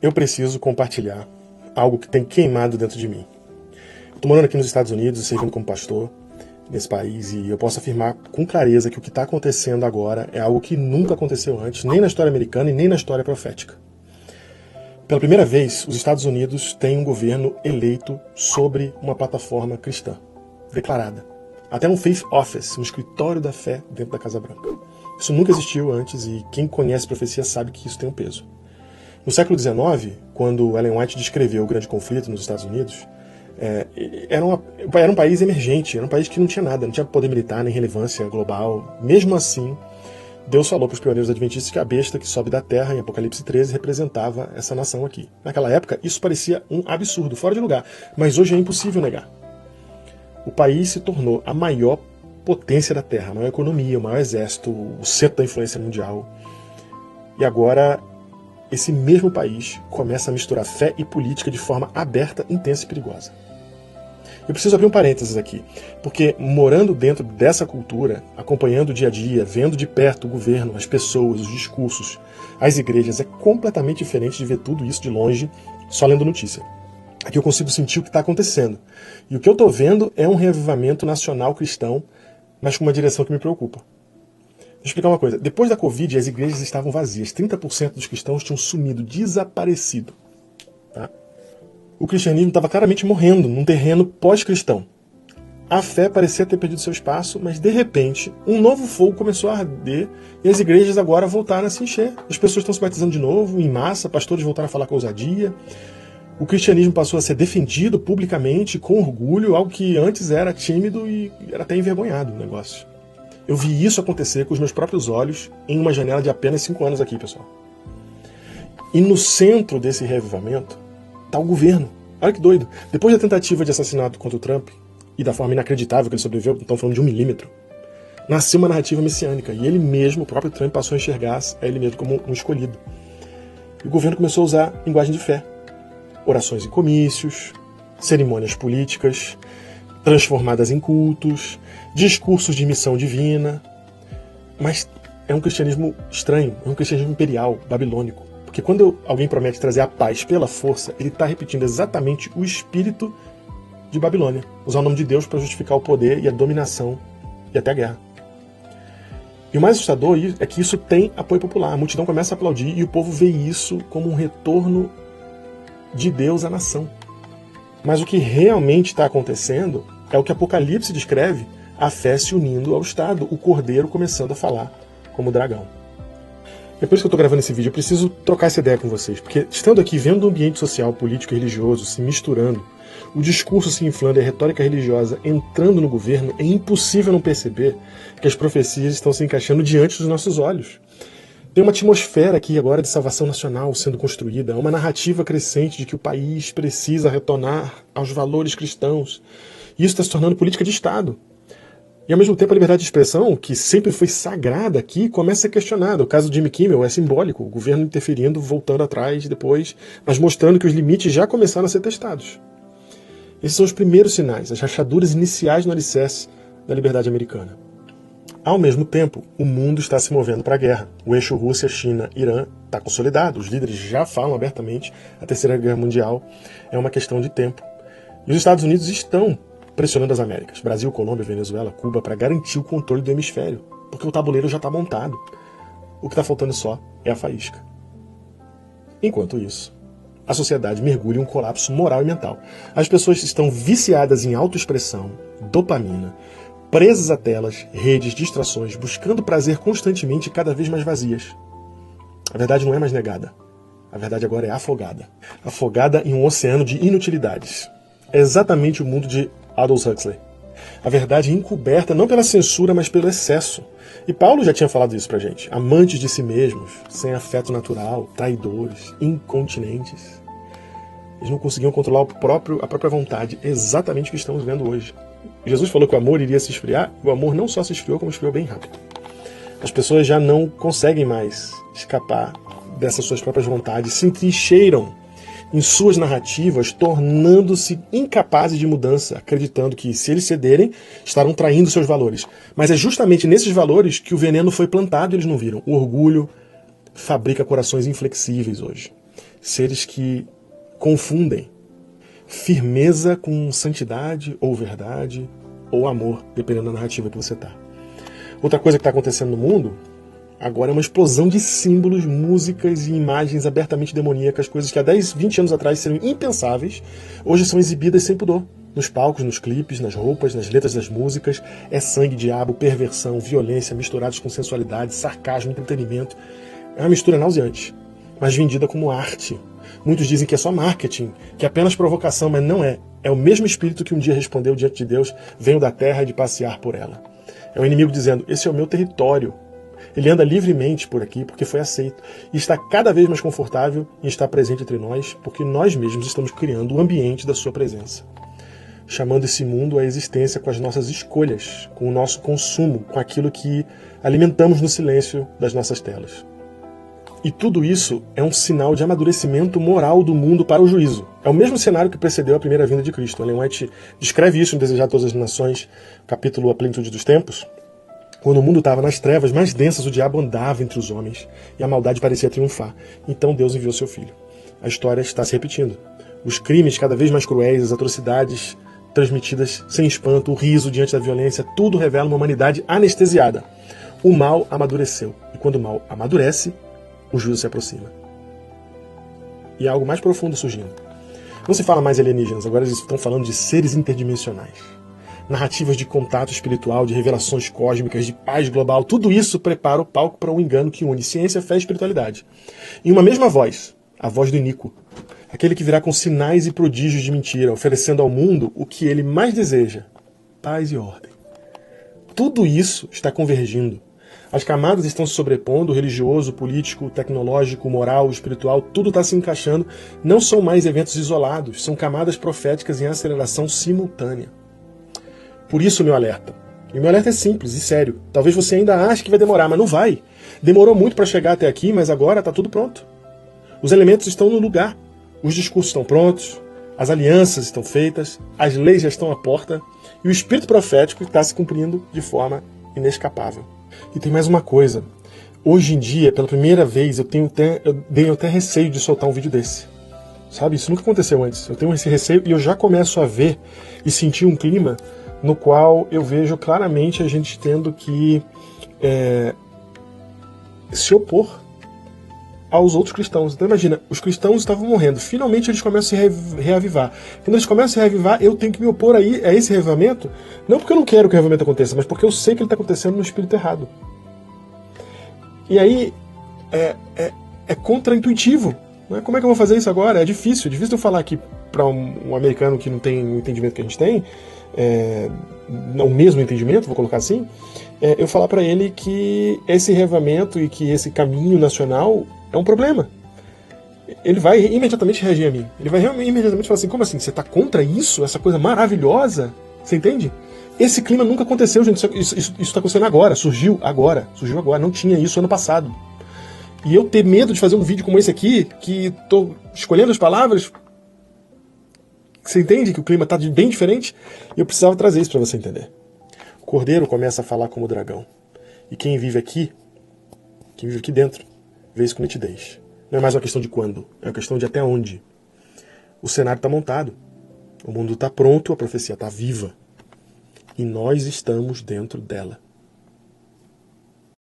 eu preciso compartilhar algo que tem queimado dentro de mim. Estou morando aqui nos Estados Unidos e servindo como pastor nesse país, e eu posso afirmar com clareza que o que está acontecendo agora é algo que nunca aconteceu antes, nem na história americana e nem na história profética. Pela primeira vez, os Estados Unidos têm um governo eleito sobre uma plataforma cristã, declarada. Até um faith office, um escritório da fé dentro da Casa Branca. Isso nunca existiu antes e quem conhece profecia sabe que isso tem um peso. No século XIX, quando Ellen White descreveu o grande conflito nos Estados Unidos, era um país emergente, era um país que não tinha nada, não tinha poder militar nem relevância global. Mesmo assim, Deus falou para os pioneiros adventistas que a besta que sobe da terra, em Apocalipse 13, representava essa nação aqui. Naquela época, isso parecia um absurdo, fora de lugar, mas hoje é impossível negar. O país se tornou a maior potência da terra, a maior economia, o maior exército, o centro da influência mundial. E agora, esse mesmo país começa a misturar fé e política de forma aberta, intensa e perigosa. Eu preciso abrir um parênteses aqui, porque morando dentro dessa cultura, acompanhando o dia a dia, vendo de perto o governo, as pessoas, os discursos, as igrejas, é completamente diferente de ver tudo isso de longe, só lendo notícia. Aqui eu consigo sentir o que está acontecendo. E o que eu estou vendo é um reavivamento nacional cristão, mas com uma direção que me preocupa. Deixa eu explicar uma coisa. Depois da Covid, as igrejas estavam vazias. 30% dos cristãos tinham sumido, desaparecido. Tá? O cristianismo estava claramente morrendo num terreno pós-cristão. A fé parecia ter perdido seu espaço, mas de repente, um novo fogo começou a arder e as igrejas agora voltaram a se encher. As pessoas estão se batizando de novo, em massa, pastores voltaram a falar com ousadia. O cristianismo passou a ser defendido publicamente, com orgulho, algo que antes era tímido e era até envergonhado o negócio. Eu vi isso acontecer com os meus próprios olhos em uma janela de apenas 5 anos aqui, pessoal. E no centro desse reavivamento está o governo. Olha que doido. Depois da tentativa de assassinato contra o Trump, e da forma inacreditável que ele sobreviveu, não estamos falando de 1 milímetro, nasceu uma narrativa messiânica. E ele mesmo, o próprio Trump, passou a enxergar a ele mesmo como um escolhido. E o governo começou a usar linguagem de fé. Orações em comícios, cerimônias políticas, transformadas em cultos, discursos de missão divina. Mas é um cristianismo estranho, é um cristianismo imperial, babilônico. Porque quando alguém promete trazer a paz pela força, ele está repetindo exatamente o espírito de Babilônia. Usar o nome de Deus para justificar o poder e a dominação e até a guerra. E o mais assustador é que isso tem apoio popular. A multidão começa a aplaudir e o povo vê isso como um retorno de Deus à nação. Mas o que realmente está acontecendo é o que Apocalipse descreve, a fé se unindo ao Estado, o cordeiro começando a falar como dragão. É por isso que eu estou gravando esse vídeo, eu preciso trocar essa ideia com vocês, porque estando aqui, vendo o ambiente social, político e religioso se misturando, o discurso se inflando e a retórica religiosa entrando no governo, é impossível não perceber que as profecias estão se encaixando diante dos nossos olhos. Tem uma atmosfera aqui agora de salvação nacional sendo construída, uma narrativa crescente de que o país precisa retornar aos valores cristãos. E isso está se tornando política de Estado. E ao mesmo tempo a liberdade de expressão, que sempre foi sagrada aqui, começa a ser questionada. O caso de Jimmy Kimmel é simbólico, o governo interferindo, voltando atrás depois, mas mostrando que os limites já começaram a ser testados. Esses são os primeiros sinais, as rachaduras iniciais no alicerce da liberdade americana. Ao mesmo tempo, o mundo está se movendo para a guerra. O eixo Rússia, China, Irã está consolidado. Os líderes já falam abertamente. A Terceira Guerra Mundial é uma questão de tempo. E os Estados Unidos estão pressionando as Américas. Brasil, Colômbia, Venezuela, Cuba, para garantir o controle do hemisfério. Porque o tabuleiro já está montado. O que está faltando só é a faísca. Enquanto isso, a sociedade mergulha em um colapso moral e mental. As pessoas estão viciadas em autoexpressão, dopamina, presas a telas, redes, distrações, buscando prazer constantemente e cada vez mais vazias. A verdade não é mais negada. A verdade agora é afogada. Afogada em um oceano de inutilidades. É exatamente o mundo de Aldous Huxley. A verdade encoberta não pela censura, mas pelo excesso. E Paulo já tinha falado isso pra gente. Amantes de si mesmos, sem afeto natural, traidores, incontinentes. Eles não conseguiam controlar a própria vontade. Exatamente o que estamos vendo hoje. Jesus falou que o amor iria se esfriar, e o amor não só se esfriou, como esfriou bem rápido. As pessoas já não conseguem mais escapar dessas suas próprias vontades, se entrincheiram em suas narrativas, tornando-se incapazes de mudança, acreditando que, se eles cederem, estarão traindo seus valores. Mas é justamente nesses valores que o veneno foi plantado e eles não viram. O orgulho fabrica corações inflexíveis hoje. seres que confundem firmeza com santidade ou verdade ou amor, dependendo da narrativa que você está. Outra coisa que está acontecendo no mundo agora é uma explosão de símbolos, músicas e imagens abertamente demoníacas, coisas que há 10, 20 anos atrás seriam impensáveis, hoje são exibidas sem pudor. Nos palcos, nos clipes, nas roupas, nas letras das músicas, é sangue, diabo, perversão, violência, misturados com sensualidade, sarcasmo, entretenimento. É uma mistura nauseante, mas vendida como arte. Muitos dizem que é só marketing, que é apenas provocação, mas não é. É o mesmo espírito que um dia respondeu diante de Deus: venho da terra de passear por ela. É o inimigo dizendo: esse é o meu território. Ele anda livremente por aqui porque foi aceito e está cada vez mais confortável em estar presente entre nós, porque nós mesmos estamos criando o ambiente da sua presença, chamando esse mundo à existência com as nossas escolhas, com o nosso consumo, com aquilo que alimentamos no silêncio das nossas telas. E tudo isso é um sinal de amadurecimento moral do mundo para o juízo. É o mesmo cenário que precedeu a primeira vinda de Cristo. Ellen White descreve isso em Desejar Todas as Nações, capítulo A Plenitude dos Tempos. Quando o mundo estava nas trevas mais densas, o diabo andava entre os homens e a maldade parecia triunfar. Então Deus enviou seu Filho. A história está se repetindo. Os crimes cada vez mais cruéis, as atrocidades transmitidas sem espanto, o riso diante da violência, tudo revela uma humanidade anestesiada. O mal amadureceu. E quando o mal amadurece, o juízo se aproxima. E há algo mais profundo surgindo. Não se fala mais alienígenas, agora eles estão falando de seres interdimensionais. Narrativas de contato espiritual, de revelações cósmicas, de paz global, tudo isso prepara o palco para um engano que une ciência, fé e espiritualidade. Em uma mesma voz, a voz do iníquo, aquele que virá com sinais e prodígios de mentira, oferecendo ao mundo o que ele mais deseja: paz e ordem. Tudo isso está convergindo. As camadas estão se sobrepondo, o religioso, o político, o tecnológico, o moral, o espiritual, tudo está se encaixando. Não são mais eventos isolados, são camadas proféticas em aceleração simultânea. Por isso, meu alerta. E o meu alerta é simples e sério. Talvez você ainda ache que vai demorar, mas não vai. Demorou muito para chegar até aqui, mas agora está tudo pronto. Os elementos estão no lugar. Os discursos estão prontos, as alianças estão feitas, as leis já estão à porta e o espírito profético está se cumprindo de forma inescapável. E tem mais uma coisa. Hoje em dia, pela primeira vez, eu tenho até receio de soltar um vídeo desse. Sabe? Isso nunca aconteceu antes. Eu tenho esse receio e eu já começo a ver e sentir um clima no qual eu vejo claramente a gente tendo que se opor aos outros cristãos. Então imagina, os cristãos estavam morrendo, finalmente eles começam a se reavivar. Quando eles começam a se reavivar, eu tenho que me opor a esse reavivamento, não porque eu não quero que o reavivamento aconteça, mas porque eu sei que ele está acontecendo no espírito errado. E aí é contraintuitivo. Né? Como é que eu vou fazer isso agora? É difícil eu falar aqui para um americano que não tem o entendimento que a gente tem, o mesmo entendimento, vou colocar assim, eu falar para ele que esse reavivamento e que esse caminho nacional é um problema. Ele vai imediatamente reagir a mim. Ele vai imediatamente falar assim: como assim? Você está contra isso? Essa coisa maravilhosa? Você entende? Esse clima nunca aconteceu, gente. Isso está acontecendo agora. Surgiu agora. Não tinha isso ano passado. E eu ter medo de fazer um vídeo como esse aqui, que estou escolhendo as palavras. Você entende que o clima está bem diferente? E eu precisava trazer isso para você entender. O cordeiro começa a falar como o dragão. E quem vive aqui dentro, vê isso com nitidez. Não é mais uma questão de quando, é uma questão de até onde. O cenário está montado. O mundo está pronto, a profecia está viva. E nós estamos dentro dela.